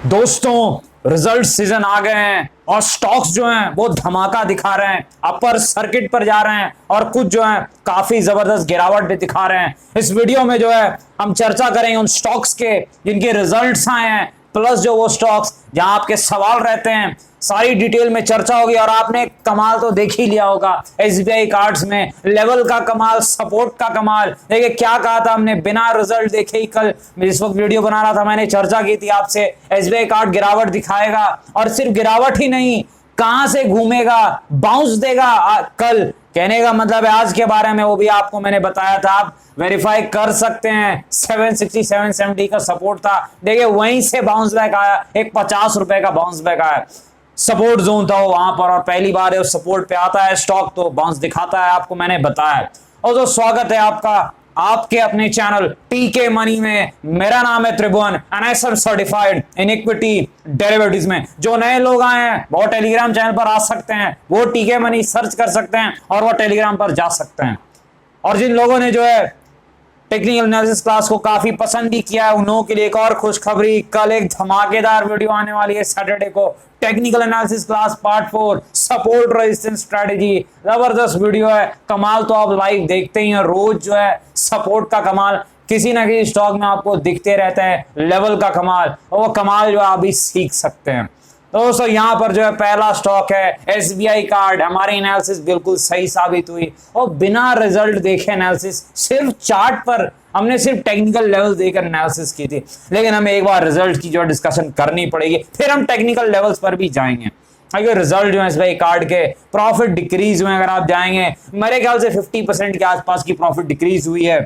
दोस्तों result season आ गए हैं और स्टॉक्स जो हैं वो धमाका दिखा रहे हैं, अपर सर्किट पर जा रहे हैं और कुछ जो है काफी जबरदस्त गिरावट भी दिखा रहे हैं। इस वीडियो में जो है हम चर्चा करेंगे उन स्टॉक्स के जिनके रिजल्ट्स आए हैं, प्लस जो वो स्टॉक्स जहां आपके सवाल रहते हैं, सारी डिटेल में चर्चा होगी। और आपने कमाल तो देख ही लिया होगा एसबीआई कार्ड्स में, लेवल का कमाल, सपोर्ट का कमाल। देखिए क्या कहा था हमने, बिना रिजल्ट देखे ही कल जिस वक्त वीडियो बना रहा था मैंने चर्चा की थी आपसे, एसबीआई कार्ड गिरावट दिखाएगा और सिर्फ गिरावट ही नहीं, कहां से घूमेगा, बाउंस देगा। कल कहने का मतलब है आज के बारे में वो भी आपको मैंने बताया था, आप वेरीफाई कर सकते हैं। 760 770 का सपोर्ट था, देखिए वहीं से बाउंस बैक आया, एक 50 रुपए का बाउंस बैक आया। सपोर्ट जोन था वो वहां पर और पहली बार है उस सपोर्ट पे आता है स्टॉक तो बाउंस दिखाता है, आपको मैंने बताया। और तो स्वागत है आपका आपके अपने चैनल टीके मनी में। मेरा नाम है Tribhuvan and I am certified in equity derivatives में। जो नए लोग आए हैं वो टेलीग्राम चैनल पर आ सकते हैं, वो टीके मनी सर्च कर सकते हैं और वो टेलीग्राम पर जा सकते हैं। और जिन लोगों ने जो है टेक्निकल एनालिसिस क्लास को काफी पसंद भी किया है उन लोगों के लिए एक और खुशखबरी, कल एक धमाकेदार वीडियो आने वाली है सैटरडे को, technical analysis class part 4 support resistance strategy. जबरदस्त वीडियो है, कमाल तो आप लाइव देखते ही हैं, रोज जो है सपोर्ट का कमाल किसी ना किसी स्टॉक में आपको दिखते रहते हैं, लेवल का कमाल, और वो कमाल जो आप भी सीख सकते हैं। तो दोस्तों यहाँ पर जो है पहला स्टॉक है एसबीआई कार्ड। हमारी एनालिसिस बिल्कुल सही साबित हुई और बिना रिजल्ट देखे एनालिसिस, सिर्फ चार्ट पर हमने सिर्फ टेक्निकल लेवल देकर एनालिसिस की थी, लेकिन हमें एक बार रिजल्ट की जो डिस्कशन करनी पड़ेगी, फिर हम टेक्निकल लेवल्स पर भी जाएंगे। अगर रिजल्ट जो है एसबीआई कार्ड के, प्रॉफिट डिक्रीज हुए, अगर आप जाएंगे मेरे ख्याल से 50% के आसपास की प्रॉफिट डिक्रीज हुई है।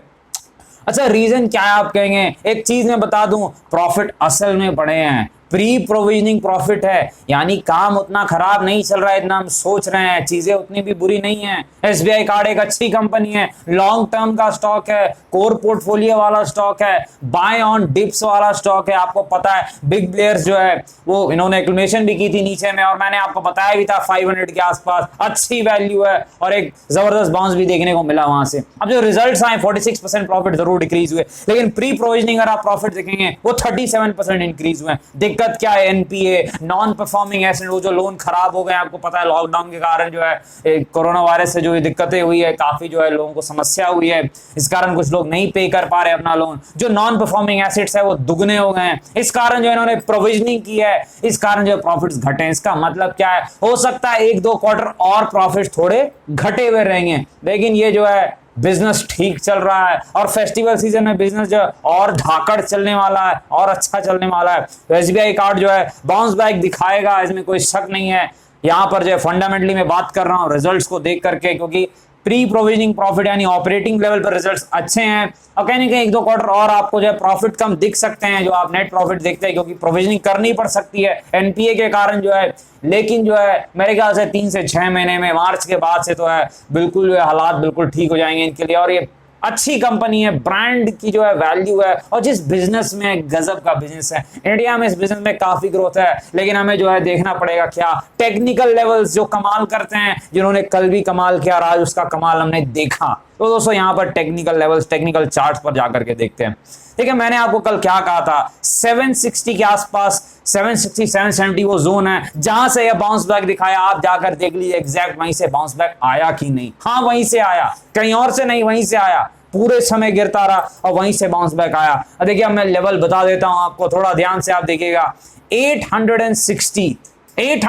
अच्छा रीजन क्या है आप कहेंगे, एक चीज मैं बता दूं, प्रॉफिट असल में बढ़े हैं, प्री प्रोविजनिंग प्रॉफिट है, यानी काम उतना खराब नहीं चल रहा है इतना हम सोच रहे हैं, चीजें उतनी भी बुरी नहीं है। एसबीआई कार्ड एक अच्छी कंपनी है, लॉन्ग टर्म का स्टॉक है, कोर पोर्टफोलियो वाला स्टॉक है, बाय ऑन डिप्स वाला स्टॉक है। आपको पता है बिग प्लेयर्स जो है वो इन्होंने एक्लेमेशन भी की थी नीचे में और मैंने आपको बताया भी था 500 के आसपास अच्छी वैल्यू है और एक जबरदस्त बाउंस भी देखने को मिला वहां से। अब जो रिजल्ट्स आए 46% प्रॉफिट जरूर डिक्रीज हुए, लेकिन प्री प्रोविजनिंग अगर आप प्रॉफिट देखेंगे वो 37% इंक्रीज हुए। दिक्कत क्या है, एनपीए, नॉन परफॉर्मिंग एसेट, वो जो लोन खराब हो गए, आपको पता है लॉकडाउन के कारण जो है कोरोना वायरस से जो दिक्कतें हुई है, काफी जो है लोगों को समस्या हुई है, इस कारण कुछ लोग नहीं पे कर पा रहे अपना लोन। जो नॉन परफॉर्मिंग एसेट्स है वो दुगने हो गए हैं, इस कारण जो इन्होंने प्रोविजनिंग की है, इस कारण जो प्रॉफिट्स घटे हैं। इसका मतलब क्या है, हो सकता है 1-2 क्वार्टर और प्रॉफिट थोड़े घटे हुए रहेंगे, लेकिन ये जो है बिजनेस ठीक चल रहा है और फेस्टिवल सीजन में बिजनेस जो और धाकड़ चलने वाला है और अच्छा चलने वाला है। तो एसबीआई कार्ड जो है बाउंस बैक दिखाएगा, इसमें कोई शक नहीं है। यहां पर जो है फंडामेंटली मैं बात कर रहा हूं रिजल्ट्स को देख करके, क्योंकि प्री प्रोविजनिंग प्रॉफिट यानी ऑपरेटिंग लेवल पर रिजल्ट्स अच्छे हैं और कहीं ना कहीं 1-2 क्वार्टर और आपको जो है प्रॉफिट कम दिख सकते हैं जो आप नेट प्रॉफिट देखते हैं, क्योंकि प्रोविजनिंग करनी पड़ सकती है एनपीए के कारण जो है। लेकिन जो है मेरे ख्याल से 3 से 6 महीने में, मार्च के बाद से तो है बिल्कुल हालात बिल्कुल ठीक हो जाएंगे इनके लिए। और ये अच्छी कंपनी है, ब्रांड की जो है वैल्यू है और जिस बिजनेस में गजब का बिजनेस है, इंडिया में इस बिजनेस में काफी ग्रोथ है, लेकिन हमें जो है देखना पड़ेगा क्या टेक्निकल लेवल्स जो कमाल करते हैं, जिन्होंने कल भी कमाल किया और आज उसका कमाल हमने देखा। तो दोस्तों यहाँ पर टेक्निकल लेवल्स, टेक्निकल चार्ट्स पर जाकर के देखते हैं। ठीक है, मैंने आपको कल क्या कहा था, 760 के आसपास, 760 770 वो जोन है जहां से ये बाउंस बैक दिखाया। आप जाकर देख लीजिए एग्जैक्ट वहीं से बाउंस बैक आया कि नहीं। हाँ वहीं से आया, कहीं और से नहीं, वहीं से आया, पूरे समय गिरता रहा और वहीं से बाउंस बैक आया। देखिए अब मैं लेवल बता देता हूं आपको, थोड़ा ध्यान से आप देखिएगा, 860 एंड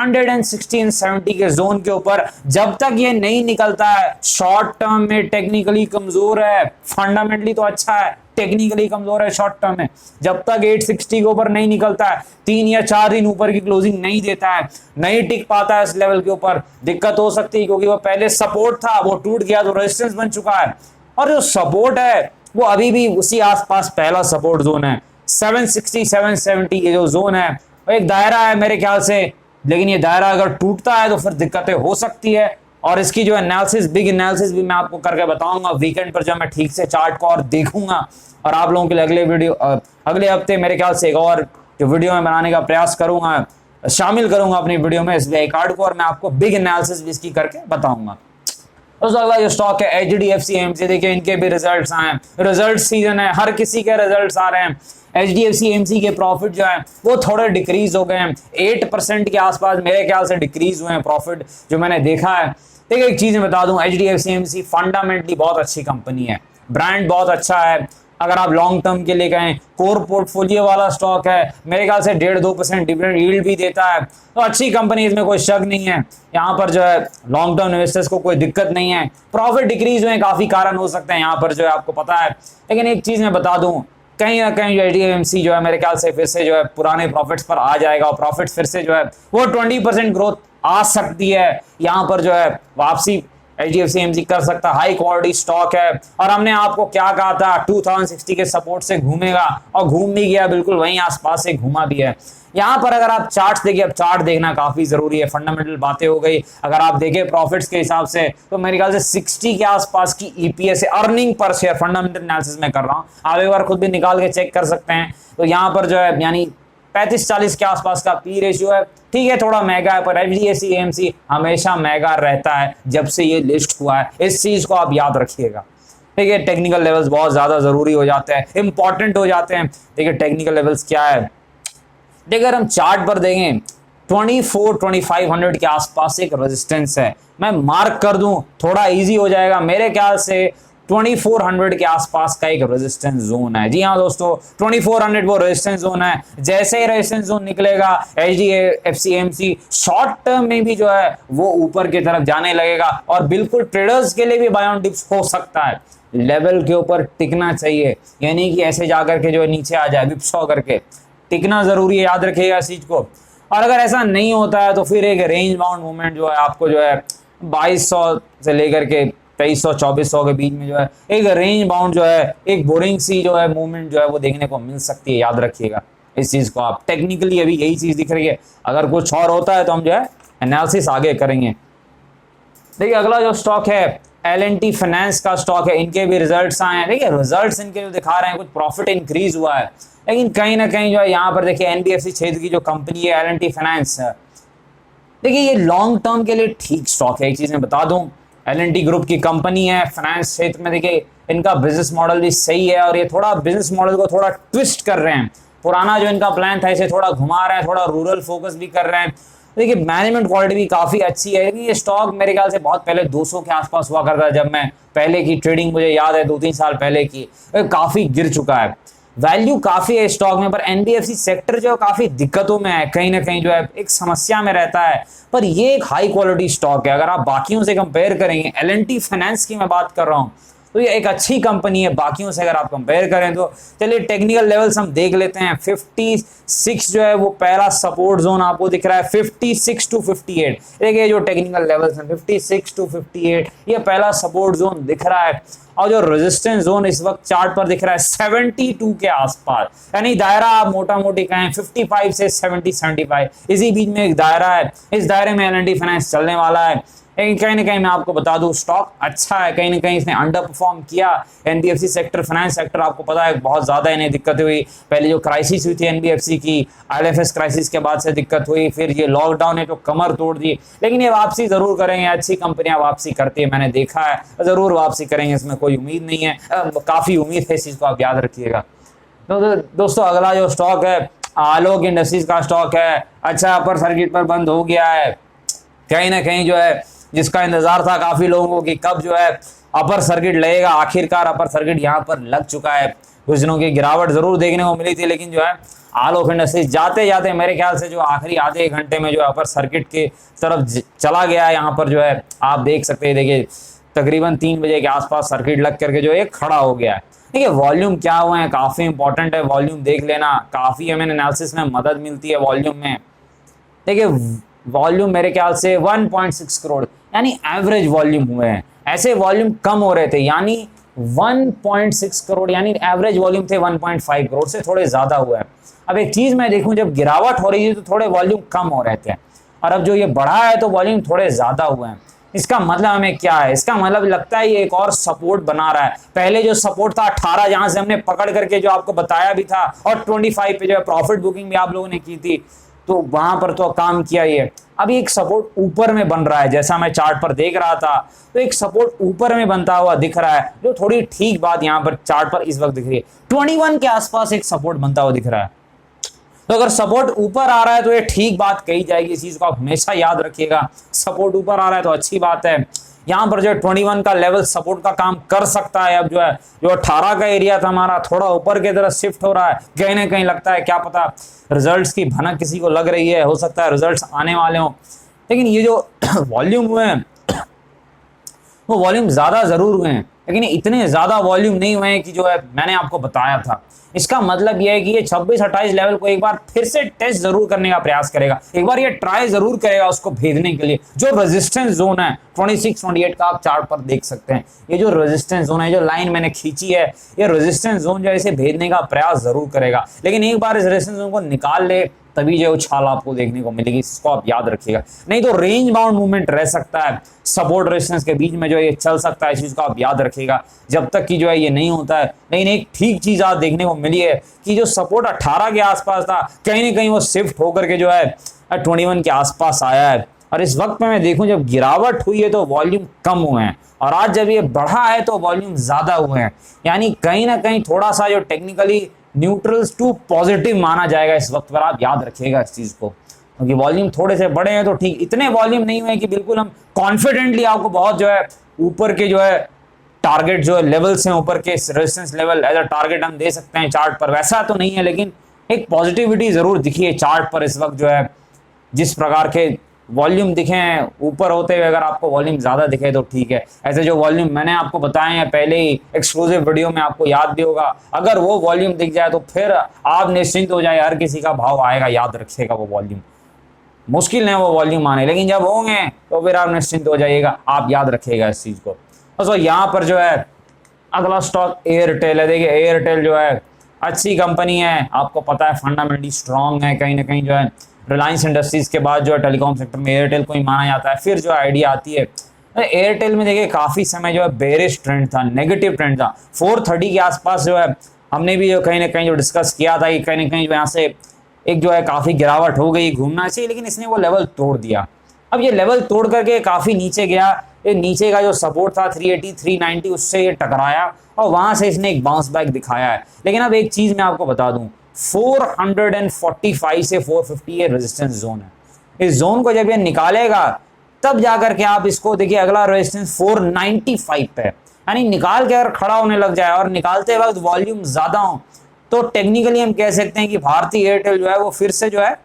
70 के जोन के ऊपर जब तक ये नहीं निकलता है, शॉर्ट टर्म में टेक्निकली कमजोर है, फंडामेंटली तो अच्छा है, टेक्निकली कमजोर है शॉर्ट टर्म में। जब तक 860 के ऊपर नहीं निकलता है, 3 या 4 दिन ऊपर की क्लोजिंग नहीं देता है, नहीं टिक पाता है इस लेवल के ऊपर, दिक्कत हो सकती है, क्योंकि वो पहले सपोर्ट था वो टूट गया तो रेजिस्टेंस बन चुका है। और जो सपोर्ट है वो अभी भी उसी आसपास पहला सपोर्ट जोन है, 760 770 ये जो जोन है वो एक दायरा है मेरे ख्याल से, लेकिन ये दायरा अगर टूटता है तो फिर दिक्कतें हो सकती है। और इसकी जो एनालिसिस, बिग एनालिसिस भी मैं आपको करके बताऊंगा वीकेंड पर, जब मैं ठीक से चार्ट को और देखूंगा और आप लोगों के लिए अगले वीडियो अगले हफ्ते मेरे ख्याल से एक और जो वीडियो में बनाने का प्रयास करूंगा, शामिल करूंगा अपनी वीडियो में एसबीआई कार्ड को, और मैं आपको बिग एनालिसिस भी इसकी करके बताऊंगा। उसका अगला जो स्टॉक है एचडीएफसी एएमसी, देखिए इनके भी रिजल्ट्स आए हैं, रिजल्ट सीजन है, हर किसी के रिजल्ट्स आ रहे हैं। HDFC AMC के प्रॉफिट जो है वो थोड़े डिक्रीज हो गए हैं, 8% के आसपास मेरे ख्याल से डिक्रीज हुए हैं प्रॉफिट जो मैंने देखा है। देखिए एक चीज बता दूं, HDFC AMC फंडामेंटली बहुत अच्छी कंपनी है, ब्रांड बहुत अच्छा है। अगर आप लॉन्ग टर्म के लिए कहें, कोर पोर्टफोलियो वाला स्टॉक है, मेरे ख्याल से 1.5-2% डिविडेंड यील्ड भी देता है, तो अच्छी कंपनी, इसमें कोई शक नहीं है। यहाँ पर जो है लॉन्ग टर्म इन्वेस्टर्स को कोई दिक्कत नहीं है। प्रॉफिट डिक्रीज हुए काफी कारण हो सकते हैं यहाँ पर जो है आपको पता है, लेकिन एक चीज मैं बता दूं, कहीं ना कहीं जो HDFC जो है मेरे ख्याल से फिर से जो है पुराने प्रॉफिट्स पर आ जाएगा और प्रॉफिट्स फिर से जो है वो 20% ग्रोथ आ सकती है। यहाँ पर जो है वापसी HDFC AMC कर सकता, हाई क्वालिटी स्टॉक है। और हमने आपको क्या कहा था, 2060 के सपोर्ट से घूमेगा और घूम भी गया, बिल्कुल वहीं आसपास से घूमा भी है। यहाँ पर अगर आप चार्ट्स देखिए, अब चार्ट देखना काफी जरूरी है, फंडामेंटल बातें हो गई। अगर आप देखें प्रॉफिट्स के हिसाब से तो मेरे ख्याल से 60 के आसपास की EPS है, earning per share, fundamental analysis में कर रहा हूँ, आप एक बार खुद भी निकाल के चेक कर सकते हैं। तो यहाँ पर जो है यानी 35-40 के आसपास का P रेशियो है। ठीक है थोड़ा महंगा है, पर HDFC AMC हमेशा महंगा रहता है जब से ये लिस्ट हुआ है, इस चीज को आप याद रखिएगा। ठीक है, टेक्निकल लेवल्स बहुत ज्यादा जरूरी हो जाते हैं, इंपॉर्टेंट हो जाते हैं। देखिए टेक्निकल लेवल्स क्या है, देखिए अगर हम चार्ट पर देखें 24-2500 के आसपास एक रेजिस्टेंस है, मैं मार्क कर दूं थोड़ा इजी हो जाएगा। मेरे ख्याल से 2400 के आसपास का एक रेजिस्टेंस जोन है। जी हाँ दोस्तों, 2400 वो रेजिस्टेंस जोन है। जैसे ही रेजिस्टेंस जोन निकलेगा, HDFC AMC शॉर्ट टर्म में भी जो है वो ऊपर की तरफ जाने लगेगा और बिल्कुल ट्रेडर्स के लिए भी बाय ऑन डिप्स हो सकता है। लेवल के ऊपर टिकना चाहिए, यानी कि ऐसे जाकर के जो है नीचे आ जाए विप्सॉ करके, टिकना जरूरी है, याद रखिएगा इस चीज को। और अगर ऐसा नहीं होता है तो फिर एक रेंज बाउंड मूवमेंट जो है आपको जो है 2200 से लेकर के 2300-2400 के बीच में जो है एक रेंज बाउंड जो है एक बोरिंग सी जो है मूवमेंट जो है वो देखने को मिल सकती है, याद रखिएगा इस चीज को आप। टेक्निकली अभी यही चीज दिख रही है, अगर कुछ और होता है तो हम जो है एनालिसिस आगे करेंगे। देखिए अगला जो स्टॉक है L&T फाइनेंस का स्टॉक है, इनके भी रिजल्ट्स आए हैं। देखिए रिजल्ट्स इनके जो दिखा रहे हैं, कुछ प्रॉफिट इंक्रीज हुआ है, लेकिन कहीं ना कहीं जो है यहाँ पर देखिए NBFC क्षेत्र की जो कंपनी है L&T फाइनेंस, देखिए ये लॉन्ग टर्म के लिए ठीक स्टॉक है। एक चीज मैं बता दूं, L&T ग्रुप की कंपनी है फाइनेंस क्षेत्र में, देखिए इनका बिजनेस मॉडल भी सही है और ये थोड़ा बिजनेस मॉडल को थोड़ा ट्विस्ट कर रहे हैं। पुराना जो इनका प्लान था इसे थोड़ा घुमा रहे हैं, थोड़ा रूरल फोकस भी कर रहे हैं। देखिए मैनेजमेंट क्वालिटी भी काफी अच्छी है, लेकिन ये स्टॉक मेरे ख्याल से बहुत पहले 200 के आसपास हुआ करता है। जब मैं पहले की ट्रेडिंग मुझे याद है 2-3 साल पहले की, काफी गिर चुका है। वैल्यू काफी है स्टॉक में, पर NBFC सेक्टर जो काफी दिक्कतों में है, कहीं ना कहीं जो है एक समस्या में रहता है। पर ये एक हाई क्वालिटी स्टॉक है, अगर आप बाकियों से कंपेयर करेंगे, L&T फाइनेंस की मैं बात कर रहा हूँ, तो ये एक अच्छी कंपनी है बाकियों से अगर आप कंपेयर करें तो। चलिए टेक्निकल लेवल्स हम देख लेते हैं। 56 जो है वो पहला सपोर्ट जोन आपको दिख रहा है, 56 to 58। देखिए जो टेक्निकल लेवल्स हैं 56 to 58, ये पहला सपोर्ट जोन दिख रहा है। और जो रेजिस्टेंस जोन इस वक्त चार्ट पर दिख रहा है 72 के आसपास, यानी दायरा आप मोटा मोटी कहें 55 से 70-75, इसी बीच में एक दायरा है। इस दायरे में L&T फाइनेंस चलने वाला है। लेकिन कहीं ना कहीं मैं आपको बता दूं स्टॉक अच्छा है, कहीं ना कहीं इसने अंडर परफॉर्म किया। NBFC सेक्टर, फाइनेंस सेक्टर आपको पता है बहुत ज्यादा इन्हें दिक्कतें हुई। पहले जो क्राइसिस हुई थी NBFC की, IL&FS क्राइसिस के बाद से दिक्कत हुई, फिर ये लॉकडाउन ने तो कमर तोड़ दी। लेकिन ये वापसी जरूर करेंगे, अच्छी कंपनियां वापसी करती है, मैंने देखा है, जरूर वापसी करेंगे, इसमें कोई उम्मीद नहीं है, काफी उम्मीद है, इस चीज को आप याद रखिएगा। तो दोस्तों अगला जो स्टॉक है आलोक इंडस्ट्रीज का स्टॉक है। अच्छा अपर सर्किट पर बंद हो गया है, कहीं ना कहीं जो है जिसका इंतजार था काफी लोगों को कि कब जो है अपर सर्किट लगेगा, आखिरकार अपर सर्किट यहाँ पर लग चुका है। कुछ दिनों की गिरावट जरूर देखने को मिली थी, लेकिन जो है आलोक इंडस्ट्रीज जाते जाते मेरे ख्याल से जो आखिरी आधे एक घंटे में जो अपर सर्किट के तरफ चला गया। यहाँ पर जो है आप देख सकते हैं, देखिए तकरीबन 3 बजे के आसपास सर्किट लग करके जो है खड़ा हो गया है। देखिए वॉल्यूम क्या हुआ है, काफी इंपॉर्टेंट है, वॉल्यूम देख लेना, काफी हमें एनालिसिस में मदद मिलती है वॉल्यूम में। देखिए वॉल्यूम मेरे ख्याल से 1.6 करोड़ यानी एवरेज वॉल्यूम हुए हैं, ऐसे वॉल्यूम कम हो रहे थे, यानी 1.6 करोड़ यानी एवरेज वॉल्यूम थे 1.5 करोड़ से थोड़े ज्यादा हुआ है। अब एक चीज मैं देखूं, जब गिरावट हो रही थी तो थोड़े वॉल्यूम कम हो रहे थे, और अब जो ये बढ़ा है तो वॉल्यूम थोड़े ज्यादा हुए हैं। इसका मतलब हमें क्या है, इसका मतलब लगता है ये एक और सपोर्ट बना रहा है। पहले जो सपोर्ट था 18, जहां से हमने पकड़ करके जो आपको बताया भी था, और 25 पे जो है प्रॉफिट बुकिंग भी आप लोगों ने की थी, तो वहां पर तो काम किया ही है। अभी एक सपोर्ट ऊपर में बन रहा है, जैसा मैं चार्ट पर देख रहा था, तो एक सपोर्ट ऊपर में बनता हुआ दिख रहा है, जो थोड़ी ठीक बात यहाँ पर चार्ट पर इस वक्त दिख रही है। 21 के आसपास एक सपोर्ट बनता हुआ दिख रहा है। तो अगर सपोर्ट ऊपर आ रहा है तो ये ठीक बात कही जाएगी, इस चीज को आप हमेशा याद रखिएगा। सपोर्ट ऊपर आ रहा है तो अच्छी बात है। यहाँ पर जो 21 का लेवल सपोर्ट का काम कर सकता है। अब जो है जो 18 का एरिया था हमारा, थोड़ा ऊपर की तरफ शिफ्ट हो रहा है, कहीं ना कहीं लगता है, क्या पता रिजल्ट्स की भनक किसी को लग रही है, हो सकता है रिजल्ट्स आने वाले हों। लेकिन ये जो वॉल्यूम हुए हैं वो वॉल्यूम ज्यादा जरूर हुए हैं, लेकिन इतने ज्यादा वॉल्यूम नहीं हुए हैं कि जो है मैंने आपको बताया था। इसका मतलब यह है कि ये 26-28 लेवल को एक बार फिर से टेस्ट जरूर करने का प्रयास करेगा, एक बार ये ट्राई जरूर करेगा उसको भेदने के लिए। जो रेजिस्टेंस जोन है 26-28 का आप चार्ट पर देख सकते हैं, ये जो रेजिस्टेंस जोन है, जो लाइन मैंने खींची है, ये रेजिस्टेंस जोन जो है इसे भेदने का प्रयास जरूर करेगा। लेकिन एक बार इस रेजिस्टेंस जोन को निकाल ले तभी जो उछाल आपको देखने को मिलेगी, इसको आप याद रखिएगा। नहीं तो रेंज बाउंड मूवमेंट रह सकता है, सपोर्ट रेजिस्टेंस के बीच में जो है ये चल सकता है, इस चीज को आप याद रखिएगा जब तक कि जो है ये नहीं होता है। लेकिन एक ठीक चीज आज देखने को मिली है कि जो सपोर्ट 18 के आसपास था, कहीं ना कहीं वो शिफ्ट होकर के जो है 21 के आसपास आया है। और इस वक्त में मैं देखूं जब गिरावट हुई है तो वॉल्यूम कम हुए हैं, और आज जब ये बढ़ा है तो वॉल्यूम ज्यादा हुए हैं। यानी कहीं ना कहीं थोड़ा सा जो टेक्निकली न्यूट्रल्स टू पॉजिटिव माना जाएगा इस वक्त पर, आप याद रखिएगा इस चीज को। क्योंकि वॉल्यूम थोड़े से बड़े हैं तो ठीक, इतने वॉल्यूम नहीं हुए कि बिल्कुल हम कॉन्फिडेंटली आपको बहुत जो है ऊपर के जो है टारगेट जो है लेवल्स हैं, ऊपर के resistance level as a target हम दे सकते हैं चार्ट पर, वैसा तो नहीं है। लेकिन एक पॉजिटिविटी जरूर दिखी है चार्ट पर इस वक्त जो है। जिस प्रकार के वॉल्यूम दिखे हैं ऊपर होते हुए, अगर आपको वॉल्यूम ज्यादा दिखे तो ठीक है। ऐसे जो वॉल्यूम मैंने आपको बताए हैं पहले ही एक्सक्लूसिव वीडियो में, आपको याद भी होगा, अगर वो वॉल्यूम दिख जाए तो फिर आप निश्चिंत हो जाए, हर किसी का भाव आएगा, याद रखिएगा। वो वॉल्यूम मुश्किल है वो वॉल्यूम आने, लेकिन जब होंगे तो फिर आप निश्चिंत हो जाइएगा, आप याद रखिएगा इस चीज को। तो यहाँ पर जो है अगला स्टॉक एयरटेल है। देखिए एयरटेल जो है अच्छी कंपनी है, आपको पता है फंडामेंटली स्ट्रांग है। कहीं ना कहीं जो है रिलायंस इंडस्ट्रीज के बाद जो है टेलीकॉम सेक्टर में एयरटेल को ही माना जाता है। फिर जो आइडिया आती है एयरटेल में, देखिए काफी समय जो है बेरिश ट्रेंड था, नेगेटिव ट्रेंड था। 430 के आसपास जो है हमने भी जो कहीं ना कहीं जो डिस्कस किया था कि कहीं ना कहीं जो यहाँ से एक जो है काफी गिरावट हो गई, घूमना चाहिए, लेकिन इसने वो लेवल तोड़ दिया। अब ये लेवल तोड़ करके काफी नीचे गया, ये नीचे का जो सपोर्ट था 380 390 उससे ये टकराया और वहां से इसने एक बाउंस बैक दिखाया है। लेकिन अब एक चीज मैं आपको बता दूं, 445 से 450 ये रेजिस्टेंस जोन है। इस जोन को जब ये निकालेगा तब जाकर के आप इसको देखिए, अगला रेजिस्टेंस 495 पे है। यानी निकाल के अगर खड़ा होने लग जाए और निकालते वक्त वॉल्यूम ज्यादा हो तो टेक्निकली हम कह सकते हैं कि भारतीय एयरटेल जो है वो फिर से जो है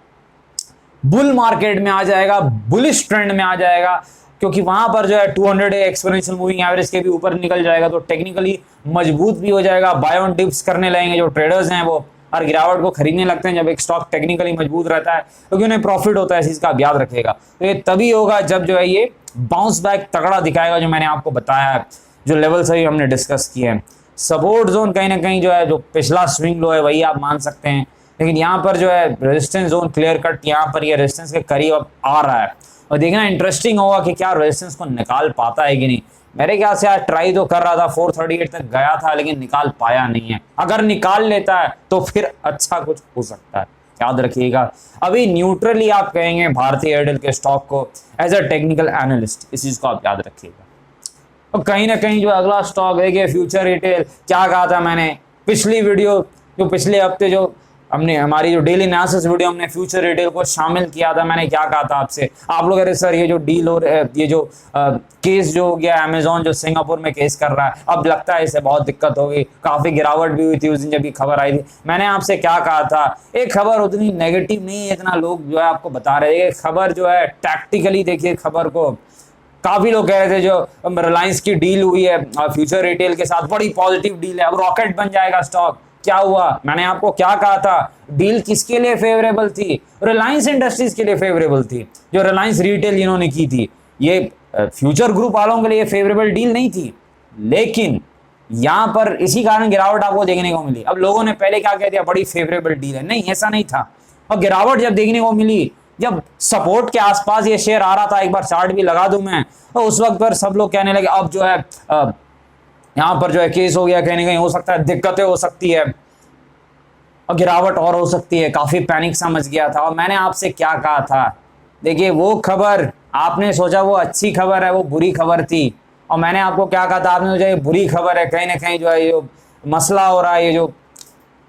बुल मार्केट में आ जाएगा, बुलिश ट्रेंड में आ जाएगा। क्योंकि वहां पर जो है 200 एक्सपोनेंशियल मूविंग एवरेज के भी ऊपर निकल जाएगा, तो टेक्निकली मजबूत भी हो जाएगा। बाय ऑन डिप्स करने लगेंगे जो ट्रेडर्स हैं, वो और गिरावट को खरीदने लगते हैं जब एक स्टॉक टेक्निकली मजबूत रहता है, क्योंकि उन्हें प्रॉफिट होता है। इस चीज का आप याद रखेगा। तो ये तभी होगा जब जो है ये बाउंस बैक तगड़ा दिखाएगा, जो मैंने आपको बताया है, जो लेवल सही हमने डिस्कस किए हैं। सपोर्ट जोन कहीं ना कहीं जो है जो पिछला स्विंग लो है वही आप मान सकते हैं, लेकिन यहाँ पर जो है रेजिस्टेंस जोन क्लियर कट यहाँ पर ये रेजिस्टेंस के करीब अब आ रहा है। और देखना इंटरेस्टिंग होगा कि क्या रेजिस्टेंस को निकाल पाता है कि नहीं। मेरे ख्याल से आज ट्राई तो कर रहा था, 438 तक गया था, लेकिन निकाल पाया नहीं है। अगर निकाल लेता है तो फिर अच्छा कुछ हो सकता है, याद रखिएगा। अभी न्यूट्रली आप कहेंगे भारतीय एयरटेल के स्टॉक को एज अ टेक्निकल एनालिस्ट, इस चीज को आप याद रखिएगा। और कहीं ना कहीं जो अगला स्टॉक है फ्यूचर रिटेल, क्या कहा था मैंने पिछली वीडियो, जो पिछले हफ्ते जो हमने हमारी जो डेली एनालिसिस वीडियो हमने फ्यूचर रिटेल को शामिल किया था, मैंने क्या कहा था आपसे। आप लोग अरे सर ये जो डील हो रहा है, ये जो केस जो हो गया अमेजोन जो सिंगापुर में केस कर रहा है, अब लगता है इसे बहुत दिक्कत होगी, काफी गिरावट भी हुई थी उस दिन जब ये खबर आई थी। मैंने आपसे क्या कहा था, एक खबर उतनी नेगेटिव नहीं है, इतना लोग जो है आपको बता रहे थे। खबर जो है टैक्टिकली देखिए, खबर को काफी लोग कह रहे थे जो रिलायंस की डील हुई है फ्यूचर रिटेल के साथ, बड़ी पॉजिटिव डील है, अब रॉकेट बन जाएगा स्टॉक। क्या हुआ, मैंने आपको क्या कहा था, डील किसके लिए फेवरेबल थी, रिलायंस इंडस्ट्रीज के लिए फेवरेबल थी, जो रिलायंस रिटेल इन्होंने की थी। ये फ्यूचर ग्रुप वालों के लिए फेवरेबल डील नहीं थी, लेकिन यहां पर इसी कारण गिरावट आपको देखने को मिली। अब लोगों ने पहले क्या कह दिया, बड़ी फेवरेबल डील है, नहीं ऐसा नहीं था। और गिरावट जब देखने को मिली, जब सपोर्ट के आसपास ये शेयर आ रहा था, एक बार चार्ट भी लगा दूं मैं, तो उस वक्त पर सब लोग कहने लगे अब जो है यहाँ पर जो है केस हो गया, कहीं ना कहीं हो सकता है दिक्कतें हो सकती है। और गिरावट और हो सकती है, काफी पैनिक समझ गया था। और मैंने आपसे क्या कहा था, देखिए वो खबर आपने सोचा वो अच्छी खबर है, वो बुरी खबर थी। और मैंने आपको क्या कहा था, आपने सोचा ये बुरी खबर है, कहीं ना कहीं जो है ये मसला हो रहा है, ये जो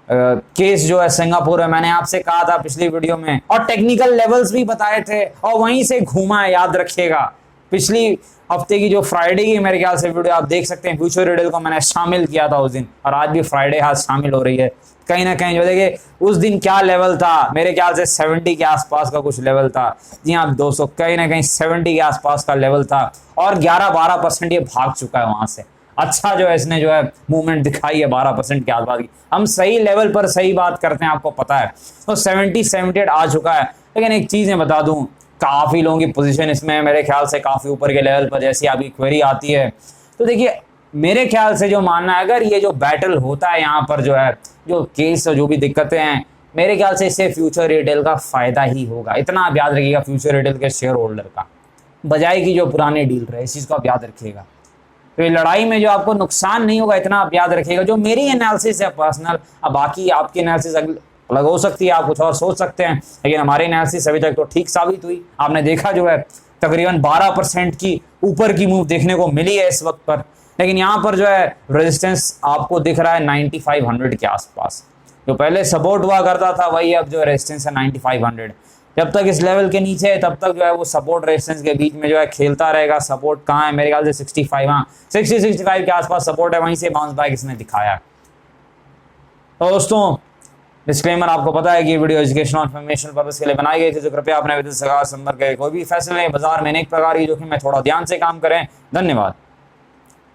केस जो है सिंगापुर है, मैंने आपसे कहा था पिछली वीडियो में, और टेक्निकल लेवल्स भी बताए थे, और वहीं से घूमा है, याद रखिएगा। पिछली हफ्ते की जो फ्राइडे की मेरे ख्याल से वीडियो आप देख सकते हैं, फ्यूचर रिडल को मैंने शामिल किया था उस दिन, और आज भी फ्राइडे आज शामिल हो रही है। कहीं ना कहीं जो देखिए उस दिन क्या लेवल था, मेरे ख्याल से 70 के आसपास का कुछ लेवल था। जी हाँ दोस्तों, कहीं ना कहीं 70 के आसपास का लेवल था, और 11-12% ये भाग चुका है वहां से। अच्छा जो है इसने जो है मूवमेंट दिखाई है 12% के आसपास की। हम सही लेवल पर सही बात करते हैं, आपको पता है। तो 70-78 आ चुका है। लेकिन एक चीज मैं बता दूं, काफी लोगों की पोजीशन इसमें मेरे ख्याल से काफी ऊपर के लेवल पर, जैसी आपकी क्वेरी आती है। तो देखिए मेरे ख्याल से जो मानना है, अगर ये जो बैटल होता है यहाँ पर जो है, जो केस जो भी दिक्कतें हैं, मेरे ख्याल से इससे फ्यूचर रिटेल का फायदा ही होगा। इतना आप याद रखिएगा फ्यूचर रिटेल के शेयर होल्डर का, बजाय की जो पुराने डील रहे, इस चीज को आप याद रखिएगा। तो ये लड़ाई में जो आपको नुकसान नहीं होगा, इतना आप याद रखिएगा। जो मेरी एनालिसिस है पर्सनल, अब बाकी आपकी एनालिसिस अलग हो सकती है, आप कुछ और सोच सकते हैं, लेकिन हमारी एनालिसिस अभी तक तो ठीक साबित हुई। आपने देखा जो है तकरीबन 12% की ऊपर की मूव देखने को मिली है इस वक्त पर। लेकिन यहाँ पर जो है रेजिस्टेंस आपको दिख रहा है 9500 के आसपास। जो पहले सपोर्ट हुआ करता था वही अब जो रेजिस्टेंस है 9500। जब तक इस लेवल के नीचे है तब तक जो है वो सपोर्ट रेजिस्टेंस के बीच में जो है खेलता रहेगा। सपोर्ट कहाँ है, मेरे ख्याल से 65, हाँ 60-65 के आसपास सपोर्ट है, वहीं से बाउंस बैक इसने दिखाया। तो दोस्तों डिस्क्लेमर, आपको पता है कि ये वीडियो एजुकेशनल और इन्फॉर्मेशन पर्पस के लिए बनाई गई थी, तो कृपया अपने वित्तीय सलाह संपर्क करें। कोई भी फैसले बाजार में अनेक प्रकार की जोखिम में थोड़ा ध्यान से काम करें। धन्यवाद।